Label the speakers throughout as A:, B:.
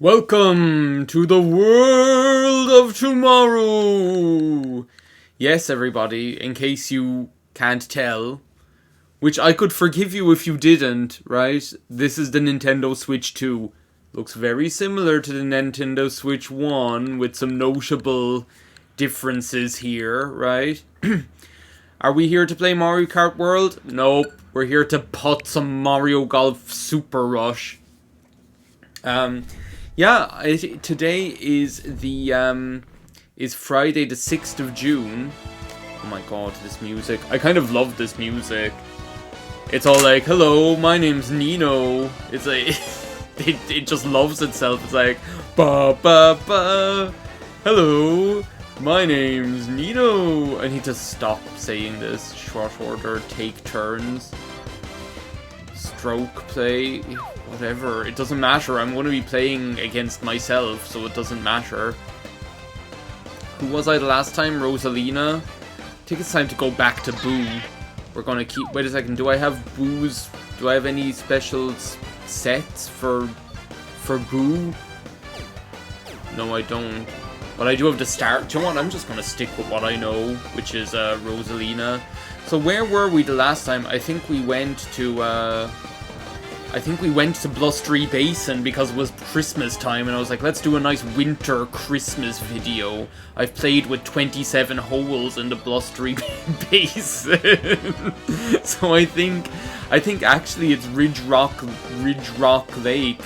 A: Welcome to the world of tomorrow! Yes, everybody, in case you can't tell, which I could forgive you if you didn't, right? This is the Nintendo Switch 2. Looks very similar to the Nintendo Switch 1, with some notable differences here, right? Are we here to play Mario Kart World? Nope. We're here to putt some Mario Golf Super Rush. Today is is Friday the 6th of June. Oh my god, this music. I kind of love this music. It's all like, hello, my name's Nino. It's like, it just loves itself. It's like, ba ba ba. Hello, my name's Nino. I need to stop saying this. Short order, take turns. Stroke play, whatever, it doesn't matter. I'm going to be playing against myself, so it doesn't matter. Who was I the last time? Rosalina? I think it's time to go back to Boo. We're going to keep... Wait a second, do I have Boo's... Do I have any special sets for Boo? No, I don't. But I do have the start. Do you know what? I'm just going to stick with what I know, which is Rosalina. So where were we the last time? I think we went to Blustery Basin because it was Christmas time, and I was like, let's do a nice winter Christmas video. I've played with 27 holes in the Blustery Basin. So I think actually it's Ridgerock Lake.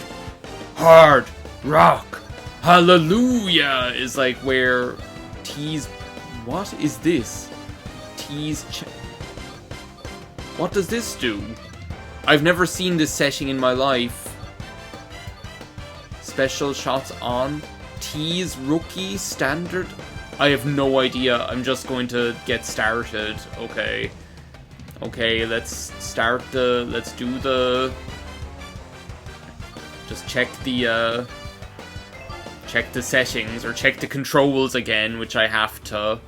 A: Hard Rock Hallelujah is like where T's... What is this? T's... What does this do? I've never seen this setting in my life. Special shots on. T's rookie standard. I have no idea. I'm just going to get started. Okay. Okay, let's start the... Let's do the... Just check the settings, or check the controls again, which I have to.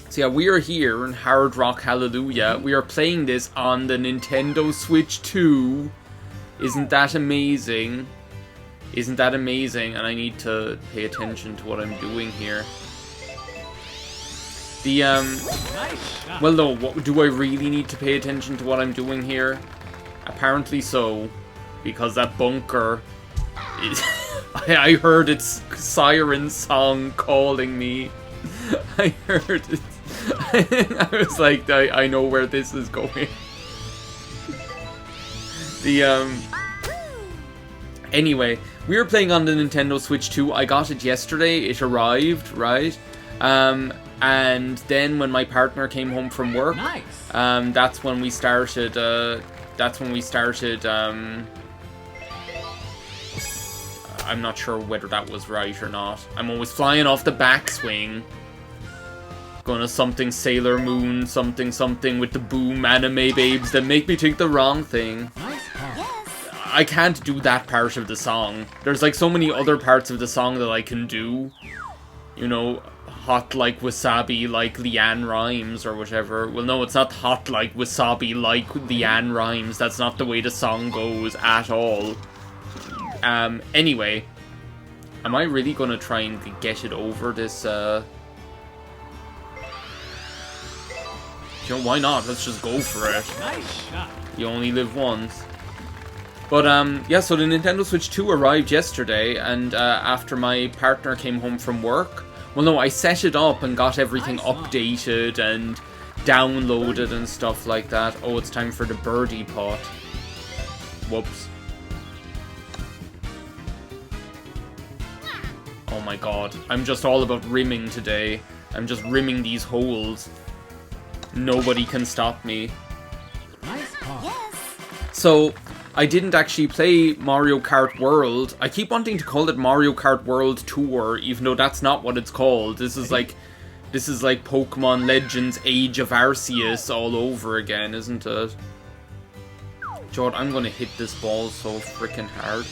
A: So yeah, we are here in Hard Rock Hallelujah. We are playing this on the Nintendo Switch 2. Isn't that amazing? Isn't that amazing? And I need to pay attention to what I'm doing here. Well, no, do I really need to pay attention to what I'm doing here? Apparently so. Because that bunker is... I heard its siren song calling me. I heard it. I was like, I know where this is going. Anyway, we were playing on the Nintendo Switch 2. I got it yesterday. It arrived, right? And then when my partner came home from work, that's when we started. I'm not sure whether that was right or not. I'm always flying off the backswing. Gonna something Sailor Moon, something with the boom anime babes that make me think the wrong thing. I can't do that part of the song. There's like so many other parts of the song that I can do. You know, hot like wasabi like Leanne Rhymes or whatever. Well, no, it's not hot like wasabi like Leanne Rhymes. That's not the way the song goes at all. Anyway, am I really gonna try and get it over this, You know, why not? Let's just go for it. Nice shot. You only live once. But, yeah, so the Nintendo Switch 2 arrived yesterday, and, after my partner came home from work... Well, no, I set it up and got everything updated and downloaded and stuff like that. Oh, it's time for the birdie putt. Whoops. Oh my god, I'm just all about rimming today. I'm just rimming these holes. Nobody can stop me. Nice call. Yes. So, I didn't actually play Mario Kart World. I keep wanting to call it Mario Kart World Tour, even though that's not what it's called. This is like Pokemon Legends Age of Arceus all over again, isn't it? Jord, I'm gonna hit this ball so freaking hard.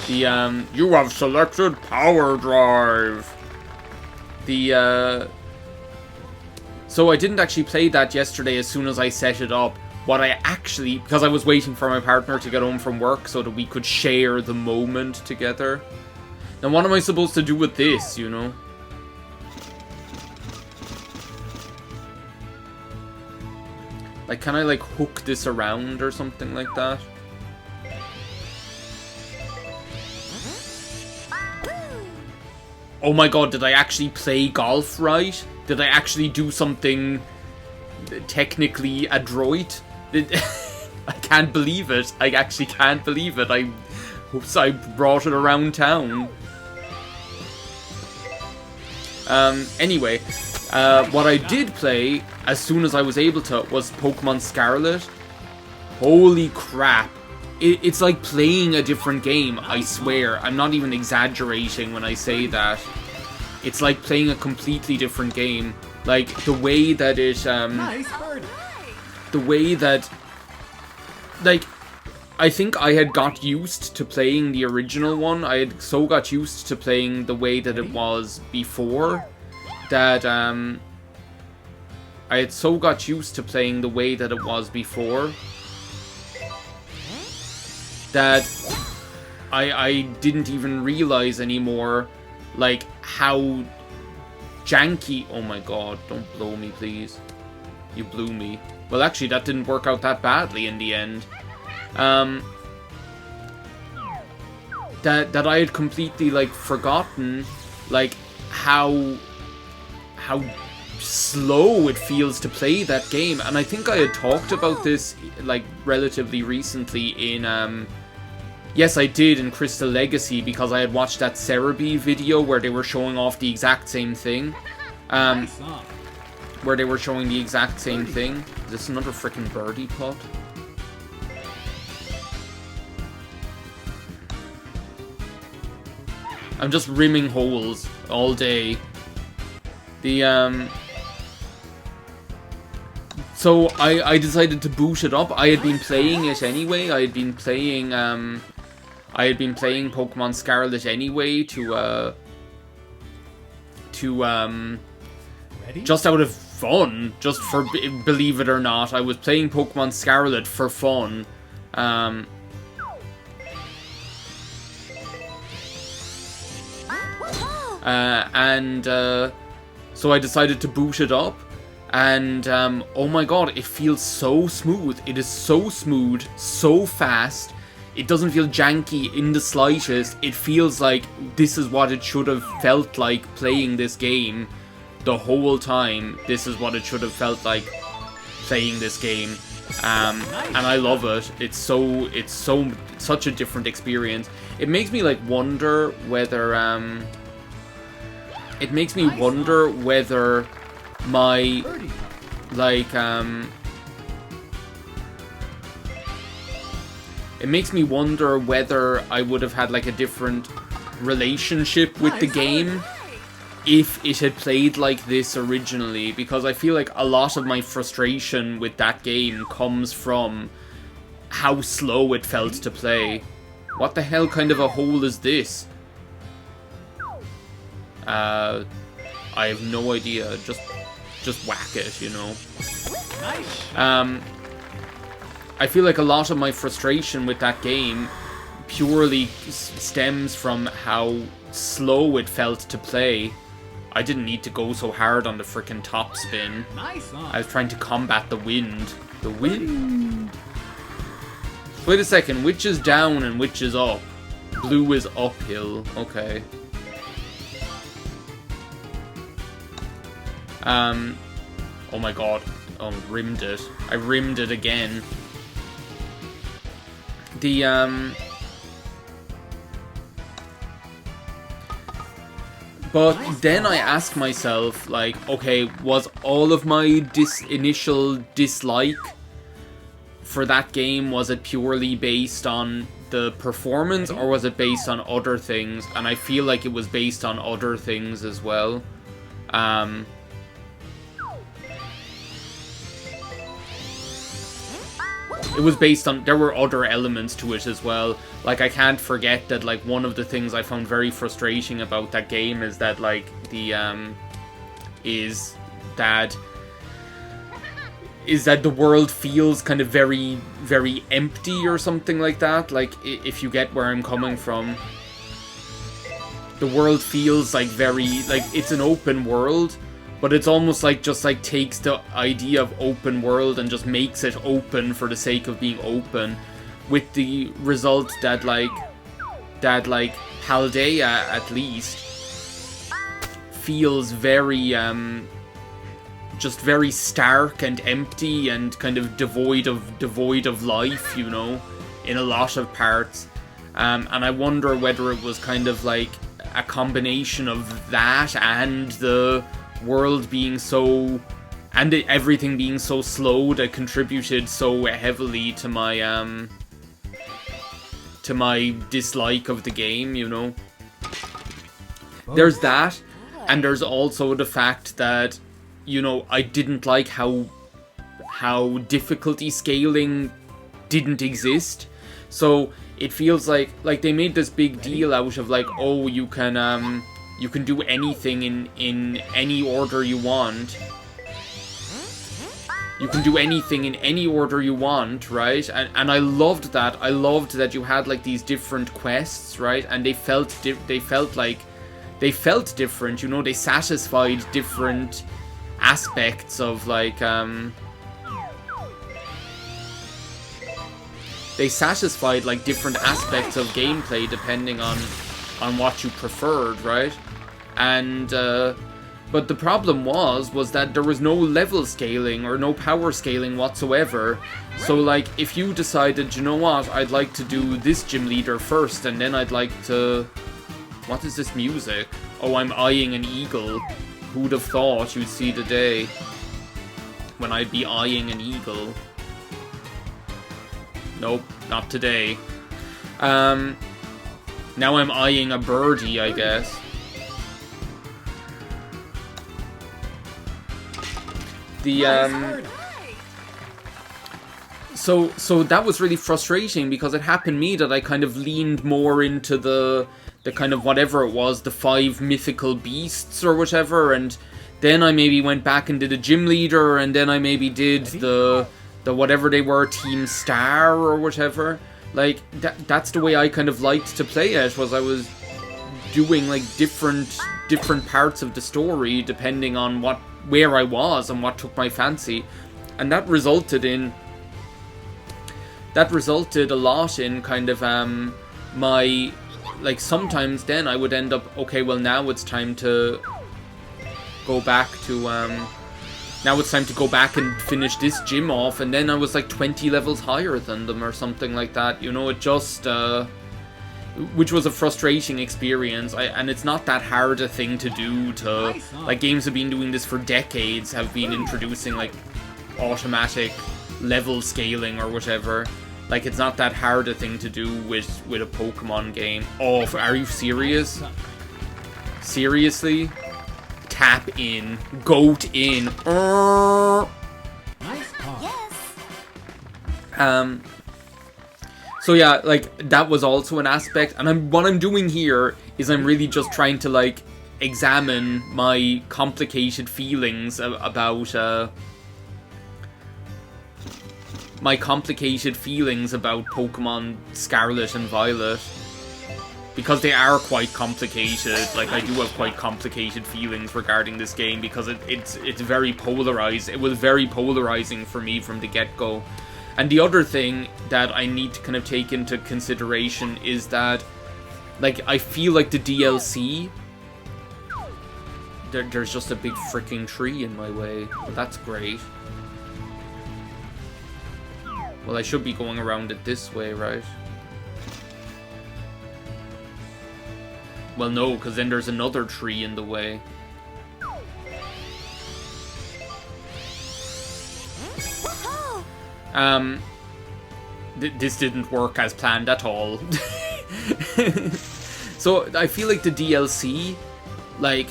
A: You have selected Power Drive. So I didn't actually play that yesterday as soon as I set it up. what I actually... Because I was waiting for my partner to get home from work so that we could share the moment together. Now, what am I supposed to do with this, you know? Like, can I, like, hook this around or something like that? Oh my god, did I actually play golf right? Did I actually do something technically adroit? I can't believe it. I actually can't believe it. Oops, I brought it around town. Anyway, what I did play, as soon as I was able to, was Pokemon Scarlet. Holy crap. It's like playing a different game, I swear. I'm not even exaggerating when I say that. It's like playing a completely different game. Like, the way that it, the way that... Like, I think I had got used to playing the original one. I had so got used to playing the way that it was before, that, I had so got used to playing the way that it was before, that I didn't even realize anymore, like, how janky... Oh my god, don't blow me, please. You blew me. Well, actually, that didn't work out that badly in the end. That I had completely, like, forgotten, like, how slow it feels to play that game. And I think I had talked about this, like, relatively recently in, yes, I did, in Crystal Legacy, because I had watched that Cerebi video where they were showing off the exact same thing. Where they were showing the exact same thing. Is this another freaking birdie pot? I'm just rimming holes all day. So I decided to boot it up. I had been playing it anyway. I had been playing Pokemon Scarlet anyway to just out of fun, just for, believe it or not, I was playing Pokemon Scarlet for fun. So I decided to boot it up, and oh my god, it feels so smooth. It is so smooth, so fast. It doesn't feel janky in the slightest. It feels like this is what it should have felt like playing this game the whole time. This is what it should have felt like playing this game. And I love it. It's such a different experience. It makes me like wonder whether it makes me wonder whether my like it makes me wonder whether I would have had like a different relationship with the game if it had played like this originally, because I feel like a lot of my frustration with that game comes from how slow it felt to play. What the hell kind of a hole is this? I have no idea. Just whack it, you know. I feel like a lot of my frustration with that game purely stems from how slow it felt to play. I didn't need to go so hard on the frickin' top spin. I was trying to combat the wind. The wind? Wait a second, which is down and which is up? Blue is uphill, okay. Oh my god. Oh, rimmed it. I rimmed it again. But then I ask myself, like, okay, was all of my initial dislike for that game, was it purely based on the performance, or was it based on other things? And I feel like it was based on other things as well. It was based on, there were other elements to it as well. Like, I can't forget that, like, one of the things I found very frustrating about that game is that, like, is that the world feels kind of very, very empty or something like that. Like, if you get where I'm coming from. The world feels like very, like, it's an open world, but it's almost like just like takes the idea of open world and just makes it open for the sake of being open, with the result that like Paldea at least feels very just very stark and empty and kind of devoid of life, you know, in a lot of parts. And I wonder whether it was kind of like a combination of that and the world being so, and everything being so slow, that contributed so heavily to my dislike of the game, you know. There's that, and there's also the fact that, you know, I didn't like how difficulty scaling didn't exist. So it feels like they made this big deal out of like, oh, you can do anything in any order you want. You can do anything in any order you want, right? And I loved that. I loved that you had like these different quests, right? And they felt different, you know, they satisfied different aspects of like they satisfied like different aspects of gameplay depending on what you preferred, right? And but the problem was that there was no level scaling or no power scaling whatsoever. So like, if you decided, you know what, I'd like to do this gym leader first, and then I'd like to, what is this music? Oh, I'm eyeing an eagle. Who'd have thought you'd see the day when I'd be eyeing an eagle? Nope, not today. Now I'm eyeing a birdie, I guess. So that was really frustrating, because it happened to me that I kind of leaned more into the kind of whatever it was, the 5 mythical beasts or whatever, and then I maybe went back and did a gym leader, and then I maybe did the whatever they were, Team Star or whatever. Like, that's the way I kind of liked to play it, was I was doing like different parts of the story depending on where I was and what took my fancy. And that resulted a lot in kind of my, like, sometimes then I would end up, okay, well now it's time to go back to now it's time to go back and finish this gym off, and then I was like 20 levels higher than them or something like that, you know. It just which was a frustrating experience. And it's not that hard a thing to do, to, like, games have been doing this for decades, have been introducing like automatic level scaling or whatever. Like, it's not that hard a thing to do with a Pokemon game. Oh, are you serious? Seriously? Tap in. Goat in.
B: Nice call. Yes.
A: So yeah, like, that was also an aspect. And what I'm doing here is I'm really just trying to, like, examine my complicated feelings about Pokemon Scarlet and Violet, because they are quite complicated. Like, I do have quite complicated feelings regarding this game, because it's very polarized. It was very polarizing for me from the get-go. And the other thing that I need to kind of take into consideration is that, like, I feel like the DLC, there's just a big freaking tree in my way. But that's great. Well, I should be going around it this way, right? Well, no, because then there's another tree in the way. This didn't work as planned at all. So, I feel like the DLC, like,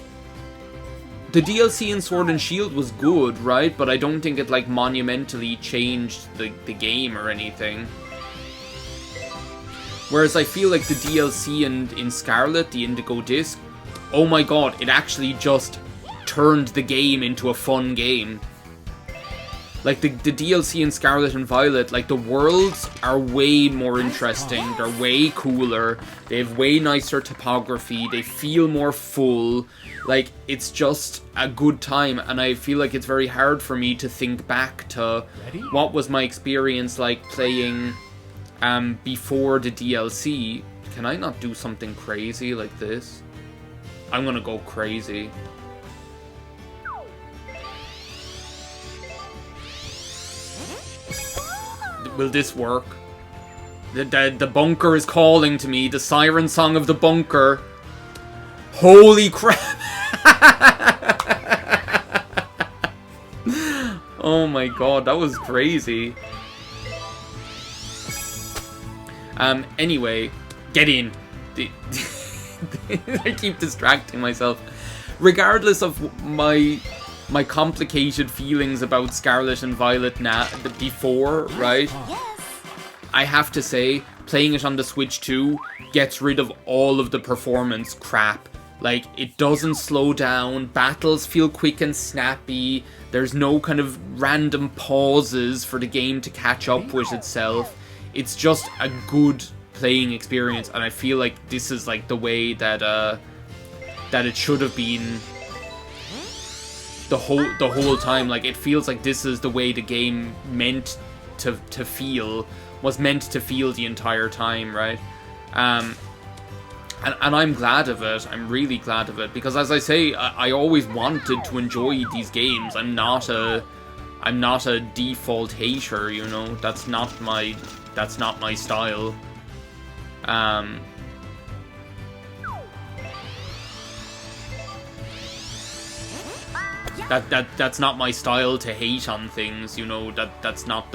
A: the DLC in Sword and Shield was good, right? But I don't think it, like, monumentally changed the game or anything. Whereas I feel like the DLC in Scarlet, the Indigo Disc, oh my god, it actually just turned the game into a fun game. Like, the DLC in Scarlet and Violet, like, the worlds are way more interesting. They're way cooler. They have way nicer topography. They feel more full. Like, it's just a good time. And I feel like it's very hard for me to think back to what was my experience like playing before the DLC. Can I not do something crazy like this? I'm gonna go crazy. Will this work? The bunker is calling to me. The siren song of the bunker. Holy crap! Oh my god, that was crazy. Anyway, get in. I keep distracting myself. Regardless of my complicated feelings about Scarlet and Violet before, right? I have to say, playing it on the Switch 2 gets rid of all of the performance crap. Like, it doesn't slow down, battles feel quick and snappy, there's no kind of random pauses for the game to catch up with itself. It's just a good playing experience, and I feel like this is like the way that it should have been the whole time. Like, it feels like this is the way the game was meant to feel the entire time, right? And I'm glad of it. I'm really glad of it, because as I say, I always wanted to enjoy these games. I'm not a default hater, you know. That's not my style. That's not my style to hate on things, you know. That's not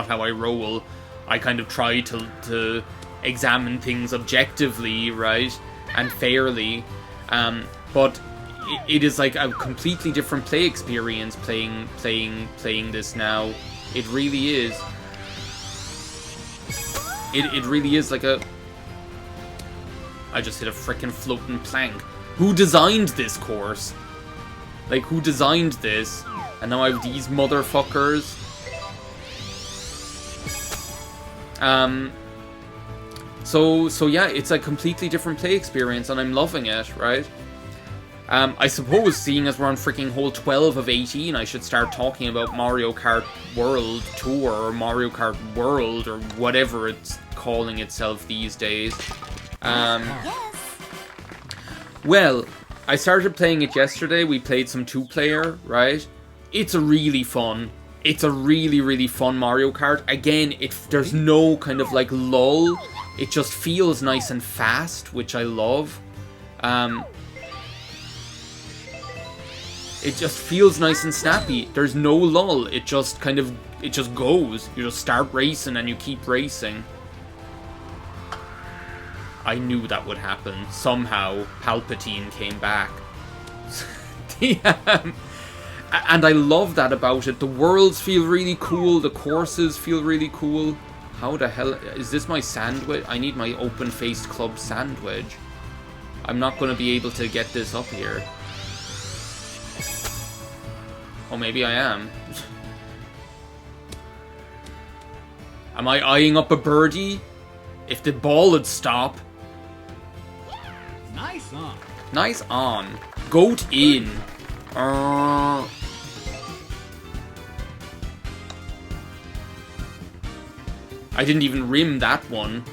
A: how I roll. I kind of try to examine things objectively, right, and fairly. But it is like a completely different play experience playing this now. It really is. It really is like a... I just hit a frickin' floating plank. Who designed this course? Like, who designed this? And now I have these motherfuckers. So yeah, it's a completely different play experience, and I'm loving it, right? I suppose, seeing as we're on freaking hole 12 of 18, I should start talking about Mario Kart World Tour, or Mario Kart World, or whatever it's calling itself these days. Well, I started playing it yesterday. We played some 2-player, right? It's a really fun Mario Kart. Again, there's no kind of like lull. It just feels nice and fast, which I love. It just feels nice and snappy. There's no lull. It just goes. You just start racing and you keep racing. I knew that would happen. Somehow, Palpatine came back. And I love that about it. The worlds feel really cool. The courses feel really cool. How the hell... Is this my sandwich? I need my open-faced club sandwich. I'm not going to be able to get this up here. Oh, maybe I am. Am I eyeing up a birdie? If the ball would stop...
B: Nice on.
A: Nice on. Goat in. I didn't even rim that one.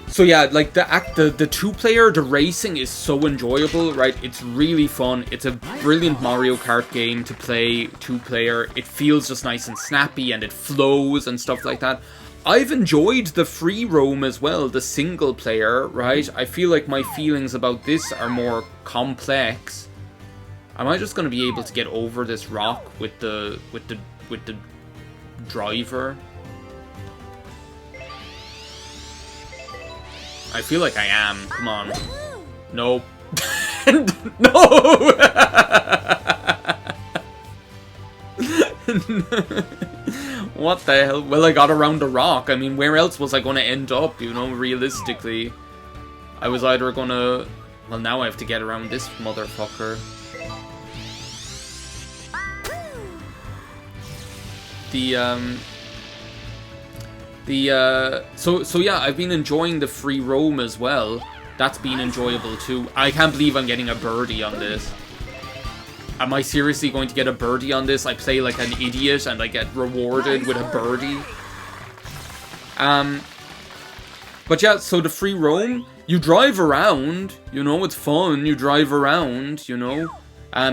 A: So yeah, like the 2-player, the racing is so enjoyable, right? It's really fun. It's a brilliant Mario Kart game to play 2-player. It feels just nice and snappy, and it flows and stuff like that. I've enjoyed the free roam as well, the single player, right? I feel like my feelings about this are more complex. Am I just going to be able to get over this rock with the driver? I feel like I am. Come on. Nope. No! What the hell? Well, I got around the rock. I mean, where else was I going to end up, you know, realistically? I was either going to... Well, now I have to get around this motherfucker. So yeah, I've been enjoying the free roam as well. That's been enjoyable too. I can't believe I'm getting a birdie on this. Am I seriously going to get a birdie on this? I play like an idiot and I get rewarded with a birdie. But yeah, so the free roam, you drive around, you know, it's fun. You drive around, you know.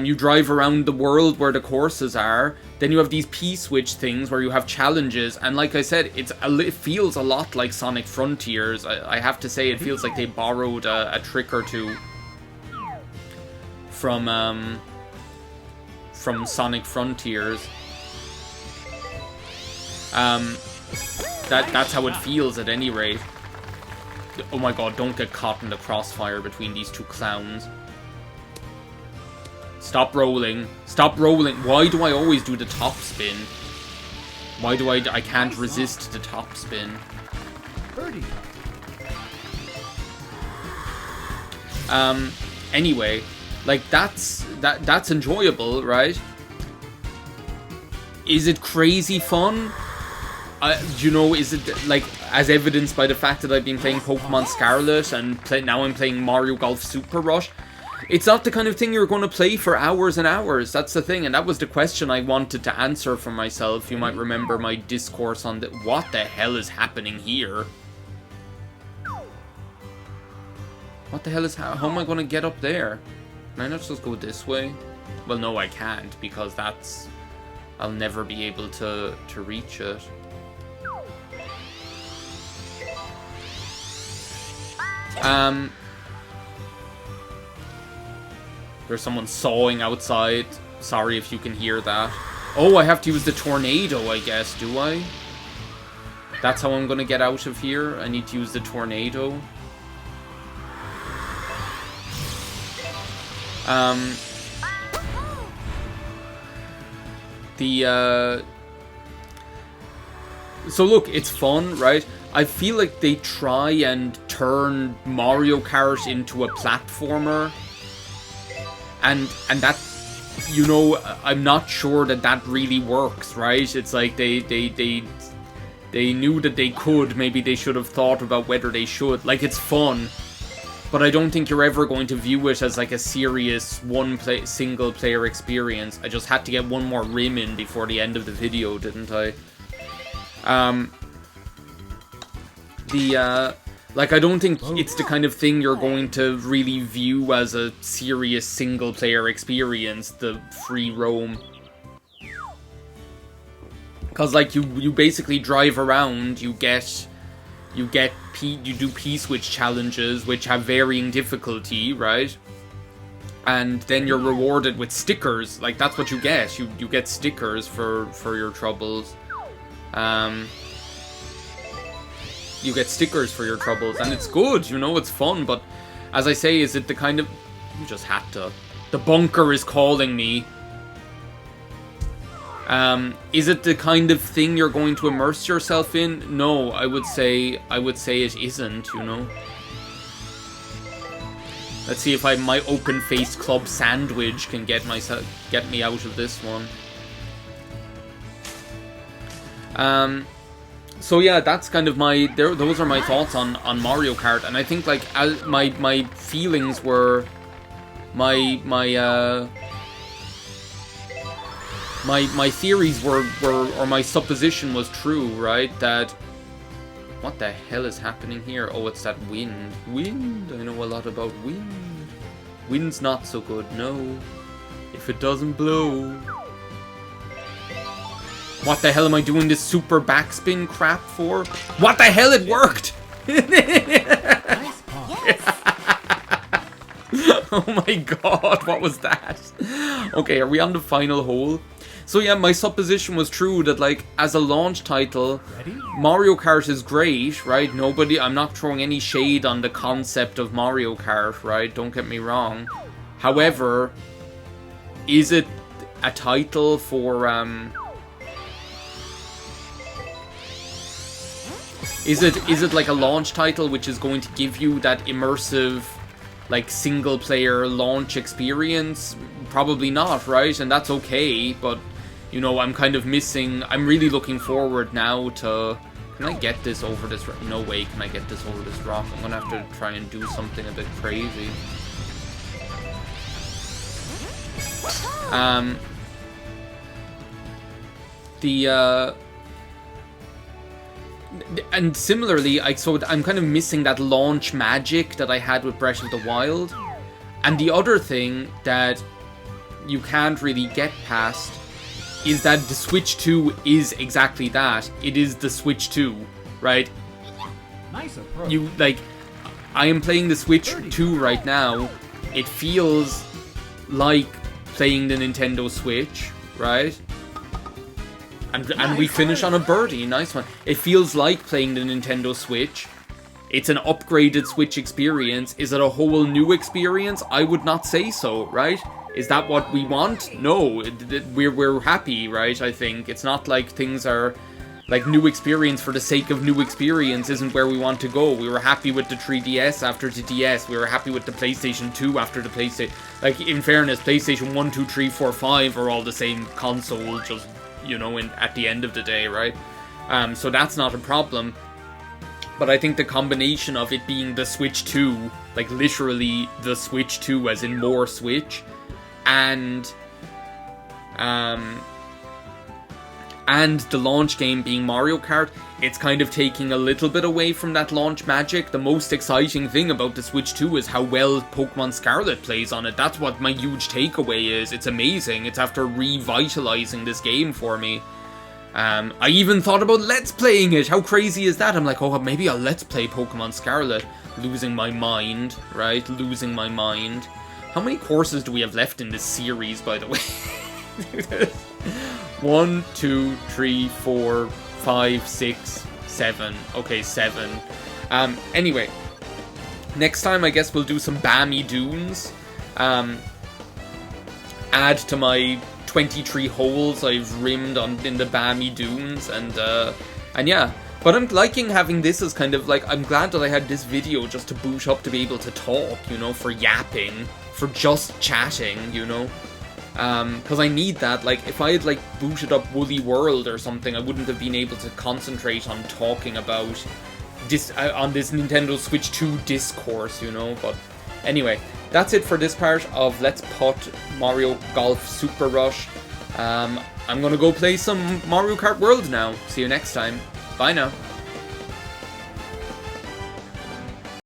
A: You drive around the world where the courses are. Then you have these P-switch things where you have challenges. And like I said, it feels a lot like Sonic Frontiers. I have to say, it feels like they borrowed a trick or two from Sonic Frontiers. That's how it feels at any rate. Oh my god, don't get caught in the crossfire between these two clowns. Stop rolling. Stop rolling. Why do I always do the top spin? Why do I can't resist the top spin.
B: Birdie.
A: Anyway, like that's enjoyable, right? Is it crazy fun? You know, is it like as evidenced by the fact that I've been playing Pokemon Scarlet and now I'm playing Mario Golf Super Rush? It's not the kind of thing you're going to play for hours and hours. That's the thing, and that was the question I wanted to answer for myself. You might remember my discourse on what the hell is happening here? What the hell is how am I going to get up there? Can I not just go this way? Well, no, I can't, because I'll never be able to reach it. There's someone sawing outside. Sorry if you can hear that. Oh, I have to use the tornado, I guess, do I? That's how I'm gonna get out of here? I need to use the tornado. So look, it's fun, right? I feel like they try and turn Mario Kart into a platformer. And that, you know, I'm not sure that really works, right? It's like they knew that they could. Maybe they should have thought about whether they should. Like, it's fun, but I don't think you're ever going to view it as like a serious single player experience. I just had to get one more rim in before the end of the video, didn't I? Like, I don't think it's the kind of thing you're going to really view as a serious single-player experience, the free roam. Because, like, you basically drive around, you do P-switch challenges, which have varying difficulty, right? And then you're rewarded with stickers. Like, that's what you get. You get stickers for your troubles. You get stickers for your troubles, and it's good, you know, it's fun, but as I say, is it the kind of... You just had to. The bunker is calling me. Is it the kind of thing you're going to immerse yourself in? No, I would say it isn't, you know. Let's see if my open-faced club sandwich can get me out of this one. So yeah, that's kind of those are my thoughts on Mario Kart, and I think like my feelings were my theories were or my supposition was true, right? That what the hell is happening here? Oh, it's that wind. Wind. I know a lot about wind. Wind's not so good, no. If it doesn't blow. What the hell am I doing this super backspin crap for? What the hell, it worked!
B: Nice
A: Oh my god, what was that? Okay, are we on the final hole? So yeah, my supposition was true that, like, as a launch title, Mario Kart is great, right? I'm not throwing any shade on the concept of Mario Kart, right? Don't get me wrong. However, is it a title for, Is it like a launch title which is going to give you that immersive, like, single-player launch experience? Probably not, right? And that's okay, but You know, I'm kind of missing... I'm really looking forward now to... Can I get this over this... No way can I get this over this rock. I'm gonna have to try and do something a bit crazy. And similarly, I'm kind of missing that launch magic that I had with Breath of the Wild. And the other thing that you can't really get past is that the Switch 2 is exactly that. It is the Switch 2, right?
B: Nice approach.
A: I am playing the Switch 2 right now. It feels like playing the Nintendo Switch, right? And we finish on a birdie. Nice one. It feels like playing the Nintendo Switch. It's an upgraded Switch experience. Is it a whole new experience? I would not say so, right? Is that what we want? No, we're happy, right? I think it's not like things are like new experience for the sake of new experience isn't where we want to go. We were happy with the 3DS after the DS. We were happy with the PlayStation 2 after the PlayStation. Like, in fairness, PlayStation 1, 2, 3, 4, 5 are all the same console, just, you know, at the end of the day, right? So that's not a problem. But I think the combination of it being the Switch 2, like literally the Switch 2 as in more Switch, and the launch game being Mario Kart, it's kind of taking a little bit away from that launch magic. The most exciting thing about the Switch 2 is how well Pokemon Scarlet plays on it. That's what my huge takeaway is. It's amazing. It's after revitalizing this game for me. I even thought about Let's Playing it. How crazy is that? I'm like, oh, maybe I'll Let's Play Pokemon Scarlet. Losing my mind, right? Losing my mind. How many courses do we have left in this series, by the way? 1, 2, 3, 4, 5, 6, 7. Okay, 7. Anyway. Next time, I guess we'll do some Bammy Dunes. Add to my 23 holes I've rimmed in the Bammy Dunes. And yeah. But I'm liking having this as kind of like... I'm glad that I had this video just to boot up to be able to talk, you know, for yapping. For just chatting, you know. Because I need that. Like, if I had, like, booted up Woolly World or something, I wouldn't have been able to concentrate on talking about this, on this Nintendo Switch 2 discourse, you know. But anyway, that's it for this part of Let's Putt Mario Golf Super Rush. I'm gonna go play some Mario Kart World now. See you next time. Bye now.